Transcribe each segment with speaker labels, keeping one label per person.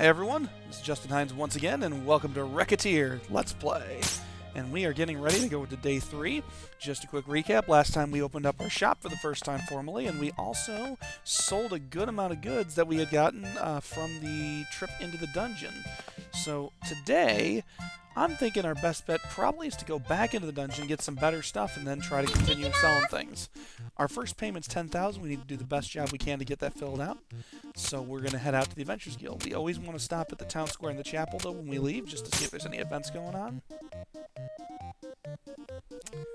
Speaker 1: Hey everyone, this is Justin Hines once again, and welcome to Recettear Let's Play. And we are getting ready to go into day 3. Just a quick recap, last time we opened up our shop for the first time formally, and we also sold a good amount of goods that we had gotten from the trip into the dungeon. So today, I'm thinking our best bet probably is to go back into the dungeon, get some better stuff, and then try to continue selling things. Our first payment's 10,000. We need to do the best job we can to get that filled out. So we're going to head out to the Adventures Guild. We always want to stop at the town square and the chapel, though, when we leave, just to see if there's any events going on.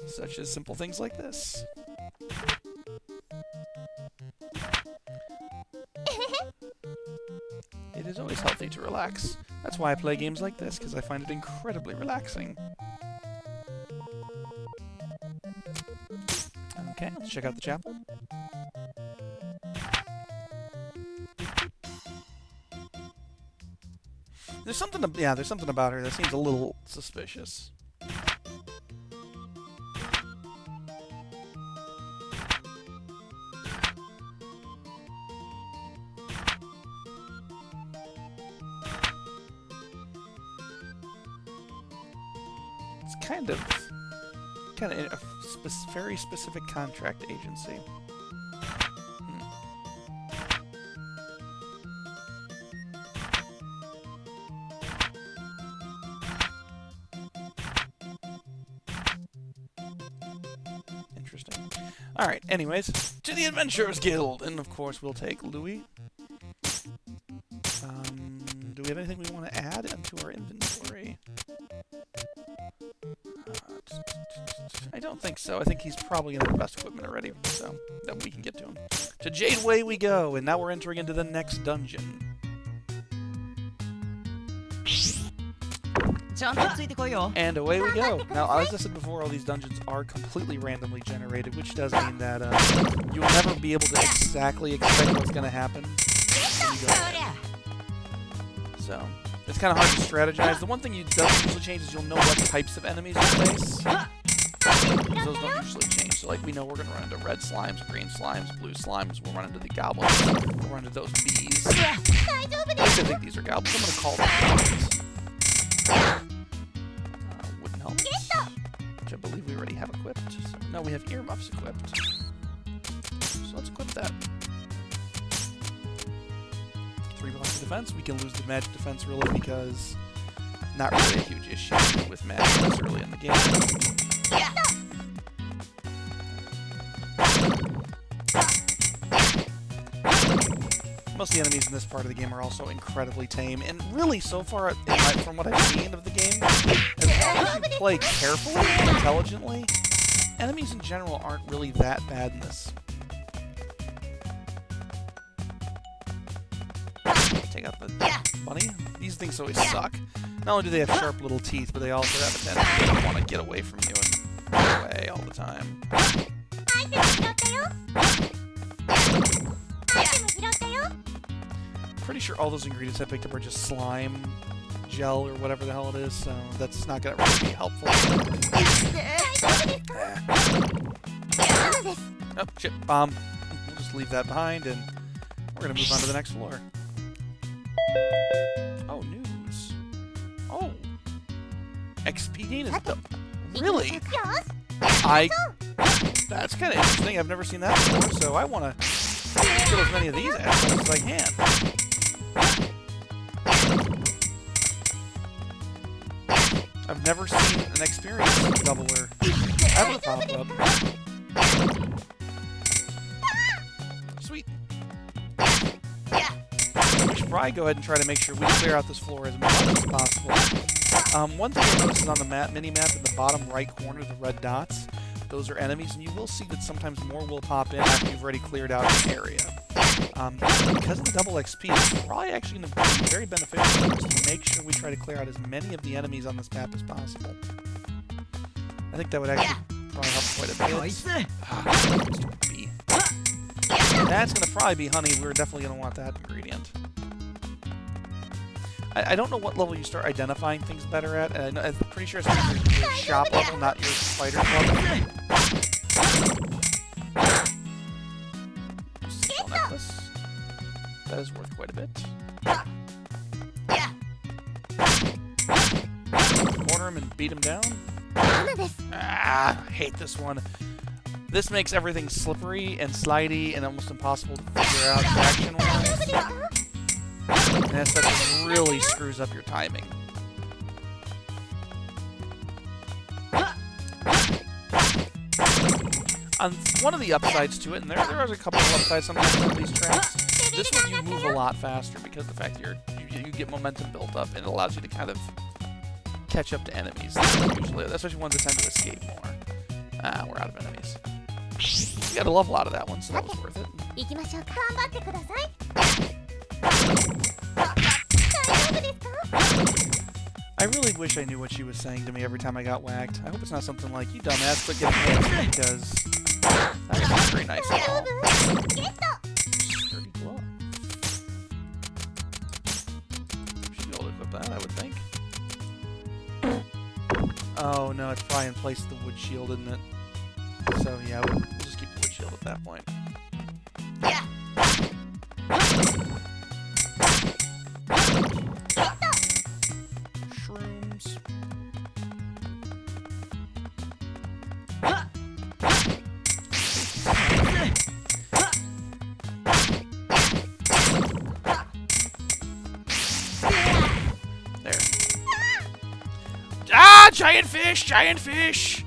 Speaker 1: Such as simple things like this. It is always healthy to relax. That's why I play games like this, because I find it incredibly relaxing. Okay, let's check out the chapel. There's something about her that seems a little suspicious. It's kind of a very specific contract agency. Interesting. Alright, anyways, to the Adventurers Guild! And of course we'll take Louis. Do we have anything we want to add into our inventory? I don't think so. I think he's probably in the best equipment already, so that we can get to him. To Jadeway we go, and now we're entering into the next dungeon. And away we go. Now, as I said before, all these dungeons are completely randomly generated, which does mean that you will never be able to exactly expect what's going to happen when you go in. So, it's kind of hard to strategize. The one thing you don't usually change is you'll know what types of enemies you face. Those don't usually change. So, like, we know we're going to run into red slimes, green slimes, blue slimes. We'll run into the goblins. We'll run into those bees. At least I think these are goblins. I'm going to call them goblins. Wooden helmets, which I believe we already have equipped. So, no, we have earmuffs equipped. So let's equip that. 3 blocks of defense. We can lose the magic defense really because not really a huge issue with magic this early in the game. Most of the enemies in this part of the game are also incredibly tame, and really, so far, from what I've seen of the game, as long as you play carefully and intelligently, enemies in general aren't really that bad in this. Take out the bunny. These things always suck. Not only do they have sharp little teeth, but they also have a tendency to want to get away from you and run away all the time. Pretty sure all those ingredients I picked up are just slime gel or whatever the hell it is, so that's not going to really be helpful. Oh, shit, bomb. We'll just leave that behind, and we're going to move on to the next floor. Oh, news. Oh. XP gain is double. Really? That's kind of interesting. I've never seen that before, so I want to kill as many of these assholes as I can. I've never seen an experience doubler ever pop up. Sweet. We should probably go ahead and try to make sure we clear out this floor as much as possible. One thing I noticed is on the mini-map in the bottom right corner, the red dots, those are enemies, and you will see that sometimes more will pop in after you've already cleared out an area. Because of the double XP, it's probably actually going to be very beneficial for us to make sure we try to clear out as many of the enemies on this map as possible. I think that would actually probably help quite a bit. Mr. B. That's going to probably be honey. We're definitely going to want that ingredient. I don't know what level you start identifying things better at. I'm pretty sure it's your shop level, not your fighter level. That is worth quite a bit. corner him and beat him down. Ah, I hate this one. This makes everything slippery and slidey and almost impossible to figure out action-wise. And that stuff really screws up your timing. On one of the upsides to it, and there are a couple of upsides sometimes to some of these tracks, this one you move a lot faster because of the fact that you get momentum built up, and it allows you to kind of catch up to enemies, usually, especially ones that tend to escape more. Ah, we're out of enemies. You got a level out of that one, so that was worth it. I really wish I knew what she was saying to me every time I got whacked. I hope it's not something like, you dumbass, quit getting hit, because that would be very nice at all. Sturdy glove. Should be able to equip that, I would think. Oh no, it's probably in place of the wood shield, isn't it? So yeah, we'll just keep the wood shield at that point. Shrooms. There. Ah! Giant fish! Giant fish!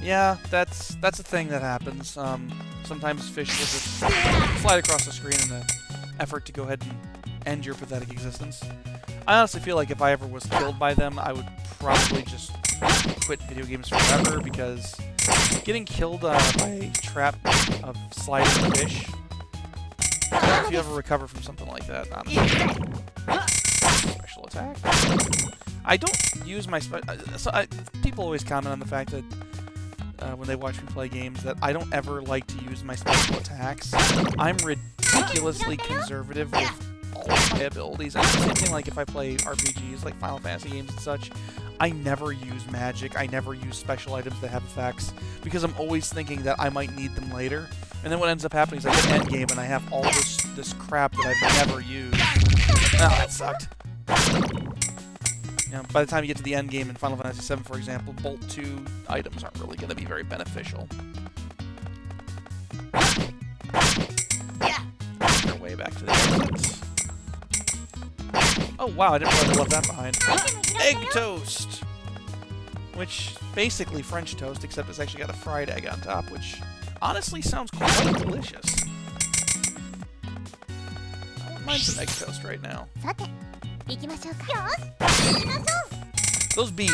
Speaker 1: Yeah, that's a thing that happens. Sometimes fish will just slide across the screen in an effort to go ahead and end your pathetic existence. I honestly feel like if I ever was killed by them, I would probably just quit video games forever, because getting killed by a trap of sliding fish, if you ever recover from something like that, honestly. Special attack. I don't use my people always comment on the fact that when they watch me play games that I don't ever like to use my special attacks. I'm ridiculously conservative with all of my abilities. And it's the same thing like if I play RPGs like Final Fantasy games and such. I never use magic. I never use special items that have effects, because I'm always thinking that I might need them later. And then what ends up happening is I get endgame and I have all this crap that I've never used. Oh, that sucked. You know, by the time you get to the end game in Final Fantasy VII, for example, Bolt 2 items aren't really going to be very beneficial. Make our way back to the exit. Oh wow, I didn't realize I left that behind. Egg toast! Which, basically French toast, except it's actually got a fried egg on top, which honestly sounds quite delicious. I don't mind some egg toast right now. Those bees.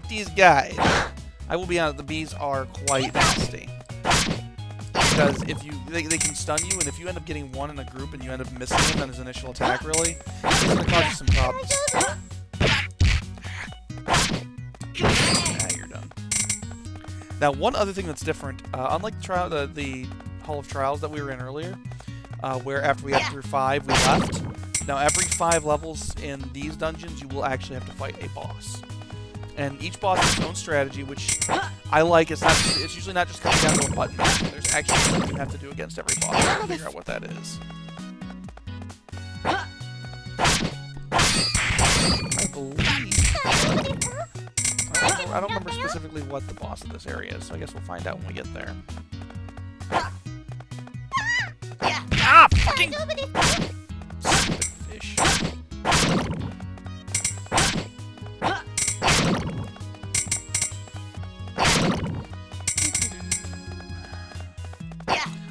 Speaker 1: These guys. I will be honest, the bees are quite nasty. Because if you, they can stun you, and if you end up getting one in a group and you end up missing him on his initial attack, really, it's going to cause you some problems. Ah, you're done. Now, one other thing that's different, unlike the Hall of Trials that we were in earlier, where after we got through 5, we left. Now, every 5 levels in these dungeons, you will actually have to fight a boss. And each boss has its own strategy, which I like. It's usually not just coming down to a button. There's actually something you have to do against every boss to figure out what that is. I believe... I don't remember specifically what the boss of this area is, so I guess we'll find out when we get there. Ah! Fucking... Stupid fish.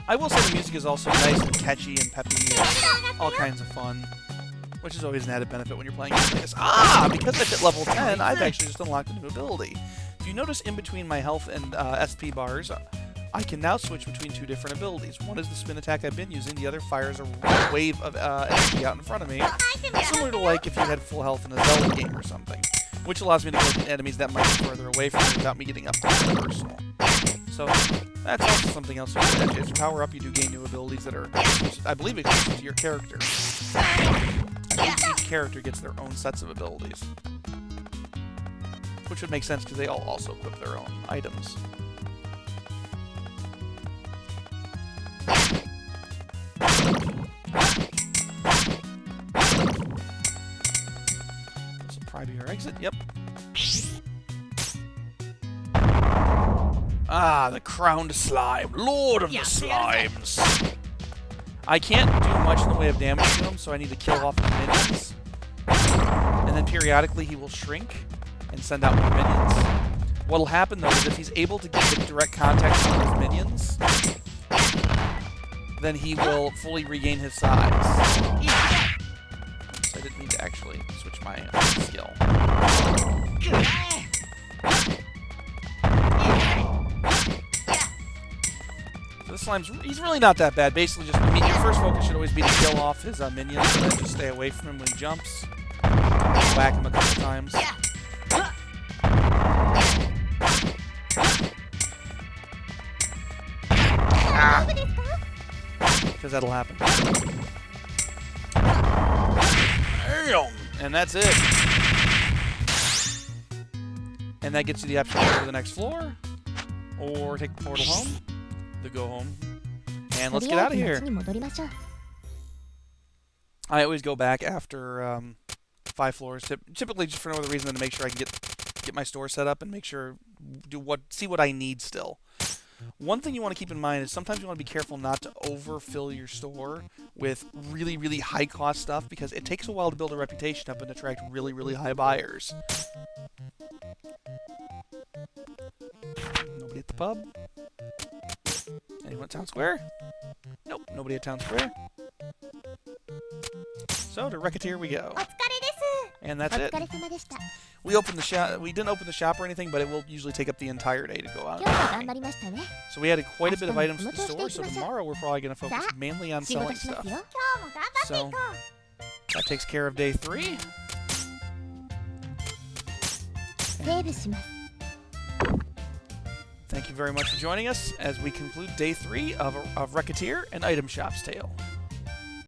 Speaker 1: I will say the music is also nice and catchy and peppy and all kinds of fun, which is always an added benefit when you're playing games like this. Ah! Because I've hit level 10, I've actually just unlocked a new ability. If you notice in between my health and SP bars, I can now switch between 2 different abilities. One is the spin attack I've been using, the other fires a wave of energy out in front of me, similar to like if you had full health in a Zelda game or something, which allows me to go to enemies that might be further away from me without me getting up close and personal. So that's also something else. As you power up, you do gain new abilities that are, I believe, exclusive to your character. I think each character gets their own sets of abilities, which would make sense because they all also equip their own items. try to your exit. Yep. Ah, the crowned slime. Lord of the slimes. I can't do much in the way of damage to him, so I need to kill off the minions. And then periodically he will shrink and send out more minions. What'll happen, though, is if he's able to get the direct contact with his minions, then he will fully regain his size. So I didn't mean to actually switch my skill. So this slime's, he's really not that bad. Basically, just your first focus should always be to kill off his minions, and then just stay away from him when he jumps. Whack him a couple times. Because that'll happen. Damn! And that's it. And that gets you the option to go to the next floor, or take the portal home, the go home, and let's get out of here. I always go back after 5 floors, typically just for no other reason than to make sure I can get my store set up and make sure see what I need still. One thing you want to keep in mind is sometimes you want to be careful not to overfill your store with really, really high-cost stuff, because it takes a while to build a reputation up and attract really, really high buyers. Nobody at the pub? Anyone at Town Square? Nope, nobody at Town Square. So, to Recettear we go. And that's it. We opened the shop. We didn't open the shop or anything, but it will usually take up the entire day to go out. So we added quite a bit of items to the store, so tomorrow we're probably going to focus mainly on selling stuff. So that takes care of day 3. Thank you very much for joining us as we conclude day 3 of Recettear and Item Shop's Tale.